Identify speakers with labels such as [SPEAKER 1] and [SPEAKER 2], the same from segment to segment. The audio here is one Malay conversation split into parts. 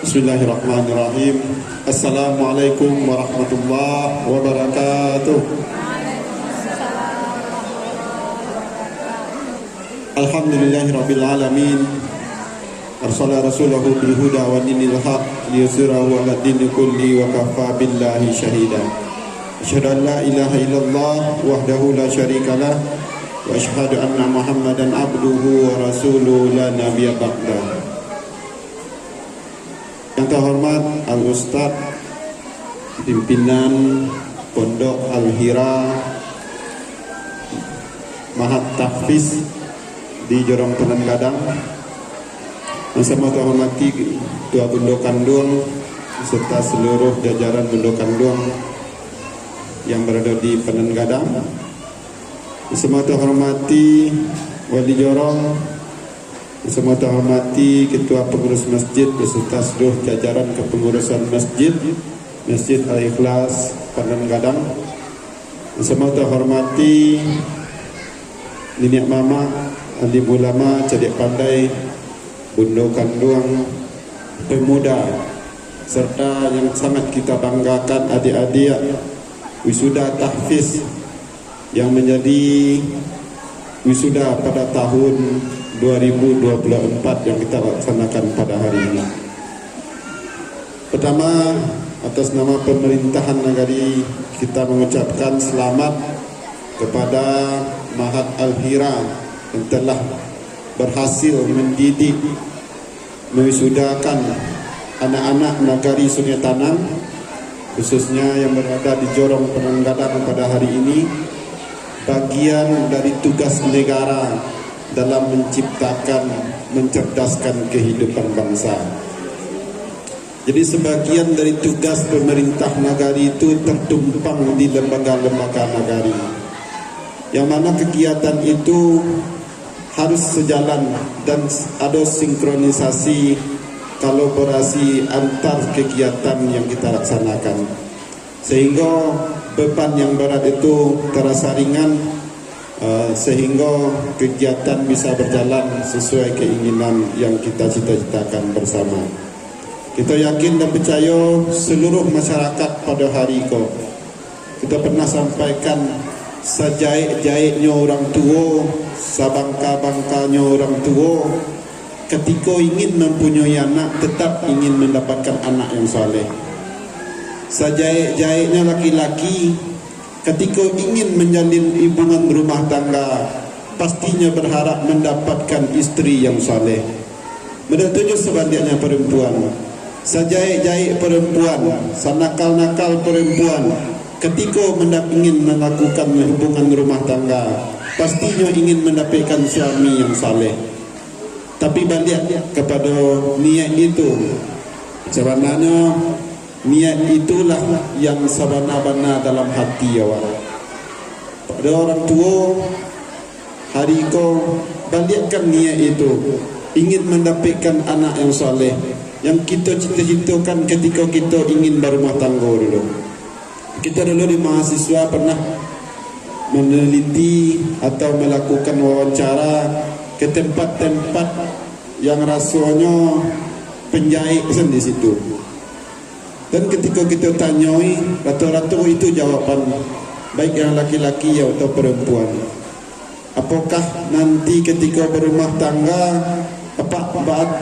[SPEAKER 1] Bismillahirrahmanirrahim. Assalamualaikum warahmatullahi wabarakatuh. Alhamdulillahirabbil alamin. Arsala rasulahu bil huda wa dinil haq liyusirahu 'ala dini kulli wa kafa billahi syahida. Asyhadu an la ilaha illallah wahdahu la syarikalah wa asyhadu anna Muhammadan abduhu wa rasuluhu la nabiyya ba'dah. Yang terhormat Al-Ustaz pimpinan Pondok Al-Hira Mahat Tahfiz di Jorong Penen Gadang, yang saya hormati Ketua Bundo Kandung serta seluruh jajaran Bundo Kandung yang berada di Penen Gadang, yang saya hormati Wali Jorong, semua hormati Ketua Pengurus Masjid beserta seluruh jajaran kepengurusan Masjid Al-Ikhlas Penen Gadang. Semua hormati Nenek Mama, alim ulama, cerdik pandai, Bundo Kandung, pemuda, serta yang sangat kita banggakan adik-adik wisuda tahfiz yang menjadi wisuda pada tahun 2024 yang kita laksanakan pada hari ini. Pertama, atas nama pemerintahan negari, kita mengucapkan selamat kepada Mahat Al-Hira yang telah berhasil mendidik, mewisudakan anak-anak negari Sungai Tanang, khususnya yang berada di Jorong Penen Gadang pada hari ini, bagian dari tugas negara dalam menciptakan, mencerdaskan kehidupan bangsa. Jadi sebagian dari tugas pemerintah negari itu tertumpang di lembaga-lembaga negari, yang mana kegiatan itu harus sejalan dan ada sinkronisasi, kolaborasi antar kegiatan yang kita laksanakan, sehingga beban yang berat itu terasa ringan, sehingga kegiatan bisa berjalan sesuai keinginan yang kita cita-citakan bersama. Kita yakin dan percaya seluruh masyarakat pada hari itu, kita pernah sampaikan, sejaik-jaiknya orang tua, sabangka-bangkanya orang tua, ketika ingin mempunyai anak, tetap ingin mendapatkan anak yang soleh. Sejaik-jaiknya laki-laki, ketika ingin menjalin hubungan rumah tangga, pastinya berharap mendapatkan istri yang saleh. Begitu sebaliknya perempuan. Sejaik-jaik perempuan, senakal-nakal perempuan, ketika ingin melakukan hubungan rumah tangga, pastinya ingin mendapatkan suami yang saleh. Tapi balik kepada niat itu, sebenarnya niat itulah yang sabana-bana dalam hati awak. Pada orang tua, hari ko balikkan niat itu, ingin mendapatkan anak yang soleh, yang kita cita-citakan ketika kita ingin berumah tangga dulu. Kita dulu di mahasiswa pernah meneliti atau melakukan wawancara ke tempat-tempat yang rasanya penjahit di situ. Dan ketika kita tanyai, rata-rata itu jawaban, baik yang laki-laki atau perempuan, apakah nanti ketika berumah tangga, apa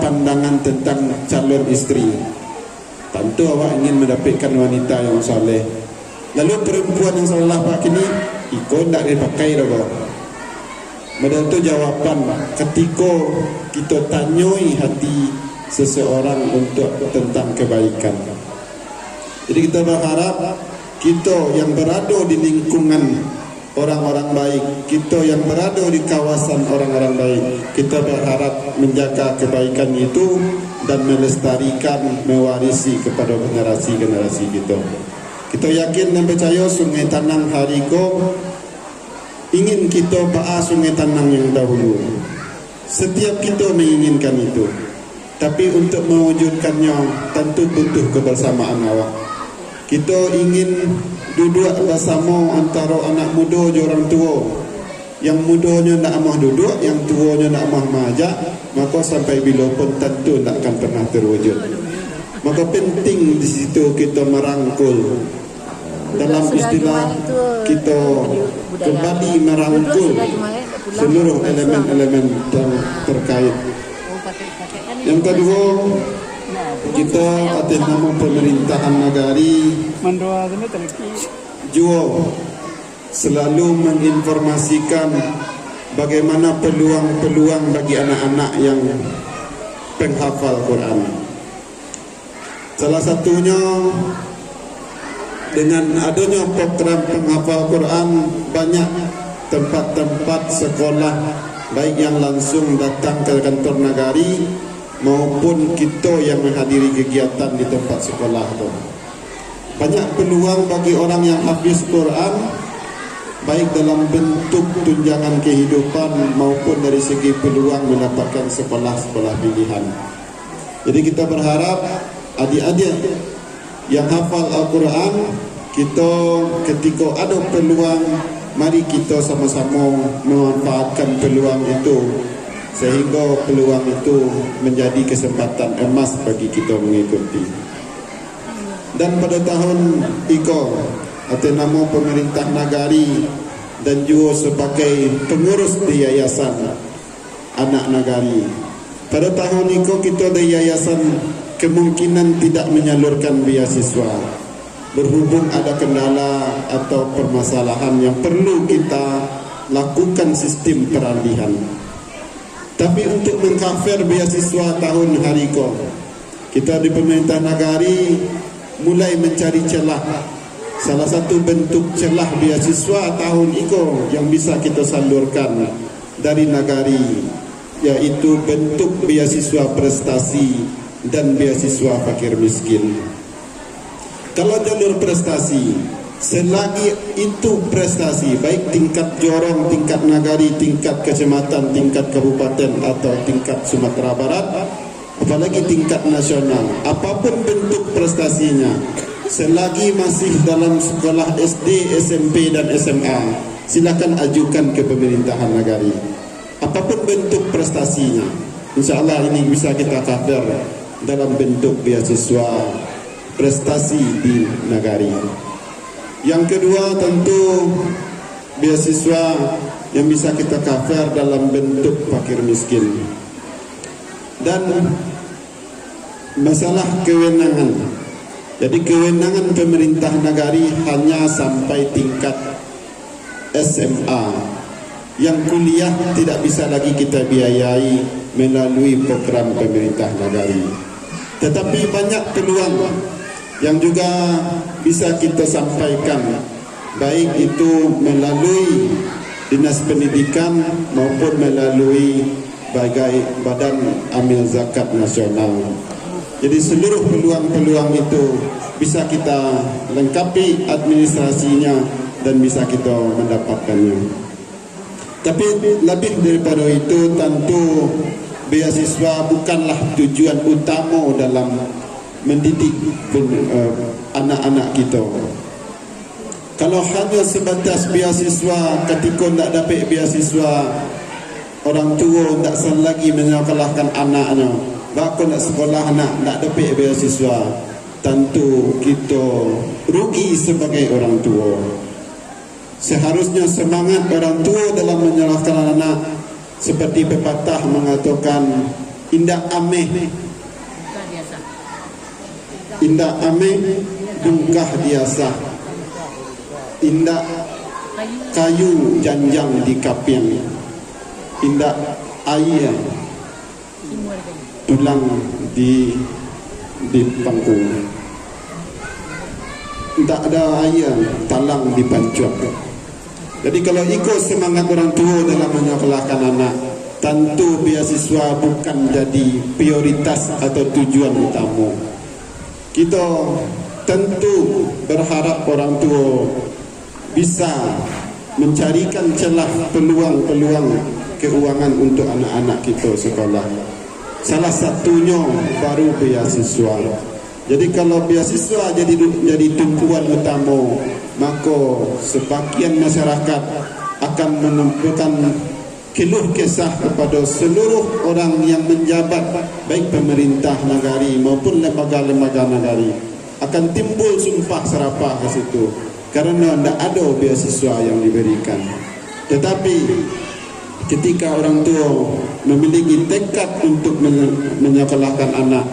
[SPEAKER 1] pandangan tentang calon istri? Tentu awak ingin mendapatkan wanita yang saleh. Lalu perempuan yang salah pak ini, ikut tak dipakai dah. Menentu jawaban ketika kita tanyai hati seseorang untuk tentang kebaikan. Jadi kita berharap kita yang berada di lingkungan orang-orang baik, kita yang berada di kawasan orang-orang baik, kita berharap menjaga kebaikan itu dan melestarikan, mewarisi kepada generasi-generasi kita. Kita yakin dan percaya Sungai Tanang hari ko ingin kita bawa Sungai Tanang yang dahulu. Setiap kita menginginkan itu, tapi untuk mewujudkannya tentu butuh kebersamaan awak. Kita ingin duduk bersama antara anak muda dan orang tua. Yang mudanya nak amah duduk, yang tuanya nak amah majak, maka sampai bila pun tentu tak akan pernah terwujud. Maka penting di situ kita merangkul, dalam istilah kita kembali merangkul seluruh elemen-elemen terkait. Yang kedua, kita atas nama pemerintahan negari juga selalu menginformasikan bagaimana peluang-peluang bagi anak-anak yang penghafal Quran. Salah satunya dengan adanya program penghafal Quran, banyak tempat-tempat sekolah baik yang langsung datang ke kantor nagari maupun kita yang menghadiri kegiatan di tempat sekolah itu. Banyak peluang bagi orang yang hafiz Quran, baik dalam bentuk tunjangan kehidupan maupun dari segi peluang mendapatkan sekolah-sekolah pilihan. Jadi kita berharap adik-adik yang hafal Al-Quran, kita ketika ada peluang, mari kita sama-sama memanfaatkan peluang itu, sehingga peluang itu menjadi kesempatan emas bagi kita mengikuti. Dan pada tahun iko atas nama pemerintah nagari dan juga sebagai pengurus di Yayasan Anak Nagari, pada tahun iko kita di yayasan kemungkinan tidak menyalurkan beasiswa berhubung ada kendala atau permasalahan yang perlu kita lakukan sistem peralihan. Tapi untuk mengcover beasiswa tahun hari ko, kita di pemerintah nagari mulai mencari celah. Salah satu bentuk celah beasiswa tahun iko yang bisa kita salurkan dari nagari, yaitu bentuk beasiswa prestasi dan beasiswa fakir miskin. Kalau jalur prestasi, selagi itu prestasi, baik tingkat jorong, tingkat nagari, tingkat kecamatan, tingkat kabupaten atau tingkat Sumatera Barat, apalagi tingkat nasional, apapun bentuk prestasinya, selagi masih dalam sekolah SD, SMP dan SMA, silakan ajukan ke pemerintahan nagari. Apapun bentuk prestasinya, insya-Allah ini bisa kita cover dalam bentuk beasiswa prestasi di nagari. Yang kedua, tentu beasiswa yang bisa kita cover dalam bentuk fakir miskin. Dan masalah kewenangan. Jadi kewenangan pemerintah nagari hanya sampai tingkat SMA. Yang kuliah tidak bisa lagi kita biayai melalui program pemerintah nagari. Tetapi banyak peluang yang juga bisa kita sampaikan, baik itu melalui Dinas Pendidikan maupun melalui Badan Amil Zakat Nasional. Jadi seluruh peluang-peluang itu bisa kita lengkapi administrasinya dan bisa kita mendapatkannya. Tapi lebih daripada itu, tentu beasiswa bukanlah tujuan utama dalam mendidik anak-anak kita. Kalau hanya sebatas beasiswa, ketika tidak dapat beasiswa, orang tua tidak lagi menyekolahkan anaknya, bahkan nak sekolah anak tidak dapat beasiswa, tentu kita rugi sebagai orang tua. Seharusnya semangat orang tua dalam menyekolahkan anak, seperti pepatah mengatakan, indak ameh bungkah biasa, indak kayu janjang di kaping, indak air tulang di panggung, tak ada air talang di pancuk. Jadi kalau ikut semangat orang tua dalam menyekolahkan anak, tentu beasiswa bukan jadi prioritas atau tujuan utama. Kita tentu berharap orang tua bisa mencarikan celah peluang-peluang keuangan untuk anak-anak kita sekolah. Salah satunya baru beasiswa. Jadi kalau beasiswa jadi tumpuan utama, maka sebagian masyarakat akan menemukan keluh kesah kepada seluruh orang yang menjabat, baik pemerintah negari maupun lembaga-lembaga negari, akan timbul sumpah serapah ke situ kerana tidak ada beasiswa yang diberikan. Tetapi ketika orang tua memiliki tekad untuk menyekolahkan anak,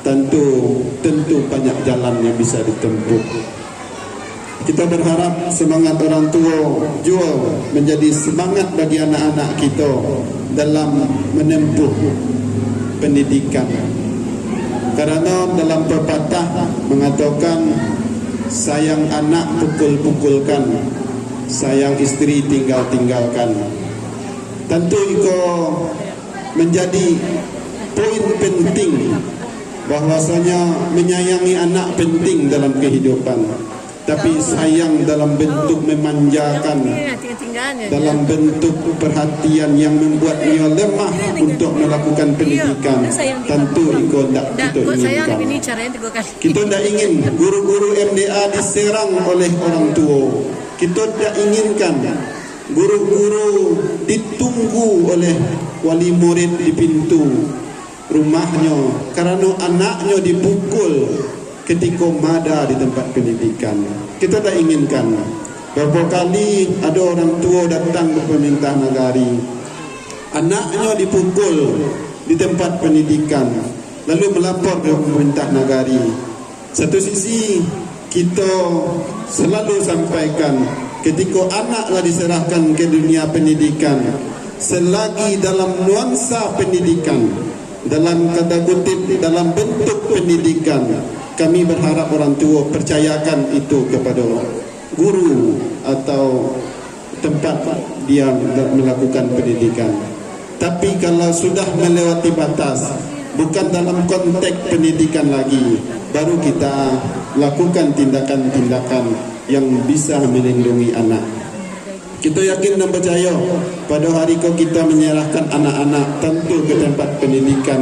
[SPEAKER 1] tentu banyak jalan yang bisa ditempuh. Kita berharap semangat orang tua juga menjadi semangat bagi anak-anak kita dalam menempuh pendidikan. Kerana dalam pepatah mengatakan, sayang anak pukul-pukulkan, sayang istri tinggal-tinggalkan. Tentu itu menjadi poin penting bahwasanya menyayangi anak penting dalam kehidupan. Tapi sayang dalam bentuk memanjakan, dalam bentuk perhatian yang membuat dia lemah untuk melakukan pendidikan, tentu itu tidak kita inginkan. Kita tidak ingin guru-guru MDA diserang oleh orang tua. Kita tidak inginkan guru-guru ditunggu oleh wali murid di pintu rumahnya kerana anaknya dipukul ketika mada di tempat pendidikan. Kita tak inginkan. Berapa kali ada orang tua datang ke pemerintah negari, anaknya dipukul di tempat pendidikan, lalu melapor ke pemerintah negari. Satu sisi kita selalu sampaikan, ketika anaklah diserahkan ke dunia pendidikan, selagi dalam nuansa pendidikan, dalam kata kutip, dalam bentuk pendidikan, kami berharap orang tua percayakan itu kepada guru atau tempat dia melakukan pendidikan. Tapi kalau sudah melewati batas, bukan dalam konteks pendidikan lagi, baru kita lakukan tindakan-tindakan yang bisa melindungi anak. Kita yakin dan percaya pada hari kita menyerahkan anak-anak tentu ke tempat pendidikan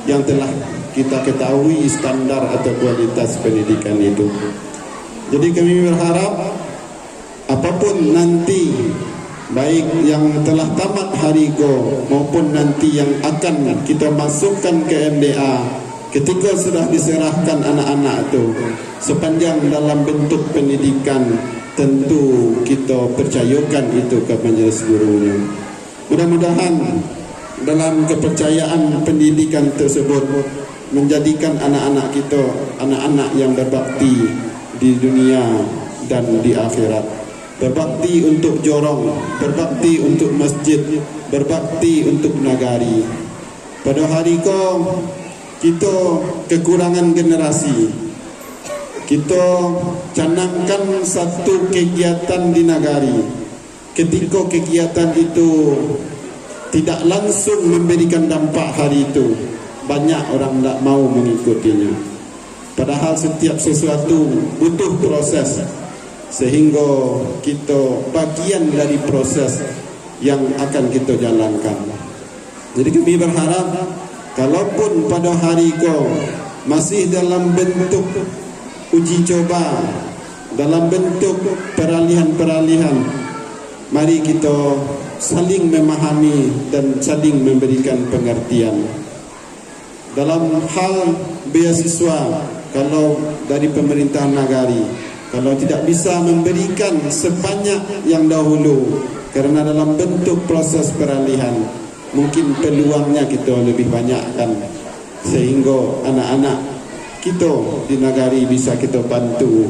[SPEAKER 1] yang telah kita ketahui standar atau kualitas pendidikan itu. Jadi kami berharap apapun nanti, baik yang telah tamat hariko maupun nanti yang akan kita masukkan ke MDA, ketika sudah diserahkan anak-anak itu, sepanjang dalam bentuk pendidikan, tentu kita percayakan itu kepada gurunya. Mudah-mudahan dalam kepercayaan pendidikan tersebut menjadikan anak-anak kita anak-anak yang berbakti di dunia dan di akhirat. Berbakti untuk jorong, berbakti untuk masjid, berbakti untuk nagari. Pada hari kita kekurangan generasi. Kita canangkan satu kegiatan di nagari. Ketika kegiatan itu tidak langsung memberikan dampak hari itu, banyak orang tak mau mengikutinya. Padahal setiap sesuatu butuh proses, sehingga kita bagian dari proses yang akan kita jalankan. Jadi kami berharap, kalaupun pada hari masih dalam bentuk uji coba, dalam bentuk peralihan-peralihan, mari kita saling memahami dan saling memberikan pengertian. Dalam hal beasiswa, kalau dari pemerintah nagari, kalau tidak bisa memberikan sebanyak yang dahulu, karena dalam bentuk proses peralihan, mungkin peluangnya kita lebih banyak kan, sehingga anak-anak kita di nagari bisa kita bantu.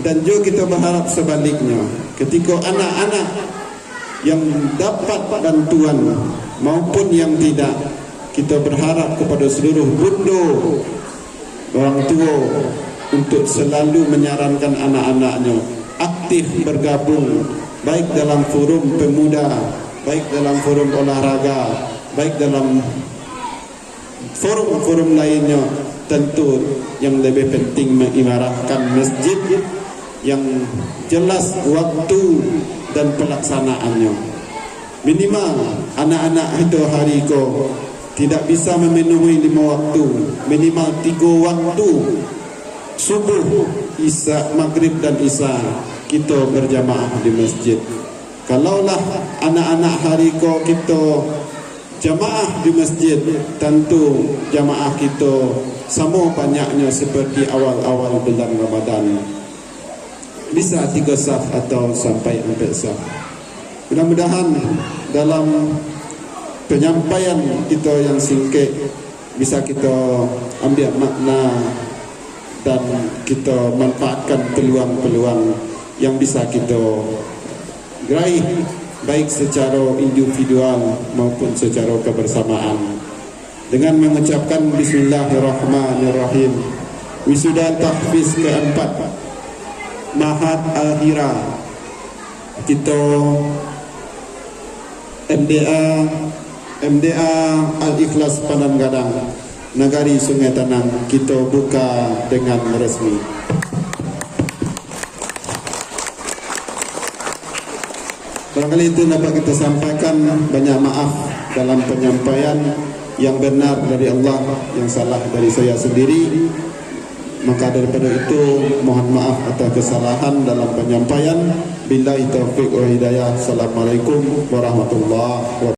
[SPEAKER 1] Dan juga kita berharap sebaliknya, ketika anak-anak yang dapat bantuan maupun yang tidak, kita berharap kepada seluruh bunda orang tua untuk selalu menyarankan anak-anaknya aktif bergabung, baik dalam forum pemuda, baik dalam forum olahraga, baik dalam forum-forum lainnya. Tentu yang lebih penting mengimarahkan masjid yang jelas waktu dan pelaksanaannya. Minimal anak-anak itu hari tidak bisa memenuhi 5 waktu, minimal 3 waktu, subuh, isya, maghrib dan isya kita berjamaah di masjid. Kalaulah anak-anak hariko kita jamaah di masjid, tentu jamaah kita sama banyaknya seperti awal-awal bulan Ramadan, bisa 3 saf atau sampai 4 saf. Mudah-mudahan dalam penyampaian kita yang singkat bisa kita ambil makna dan kita manfaatkan peluang-peluang yang bisa kita raih, baik secara individual maupun secara kebersamaan. Dengan mengucapkan Bismillahirrahmanirrahim, wisuda tahfiz keempat Mahat Al-Hira kita MDA Al-Ikhlas Padang Gadang, Negari Sungai Tanang, kita buka dengan resmi. Barangkali itu dapat kita sampaikan. Banyak maaf dalam penyampaian, yang benar dari Allah, yang salah dari saya sendiri. Maka daripada itu mohon maaf atas kesalahan dalam penyampaian. Billahi taufiq wa hidayah. Assalamualaikum warahmatullahi wabarakatuh.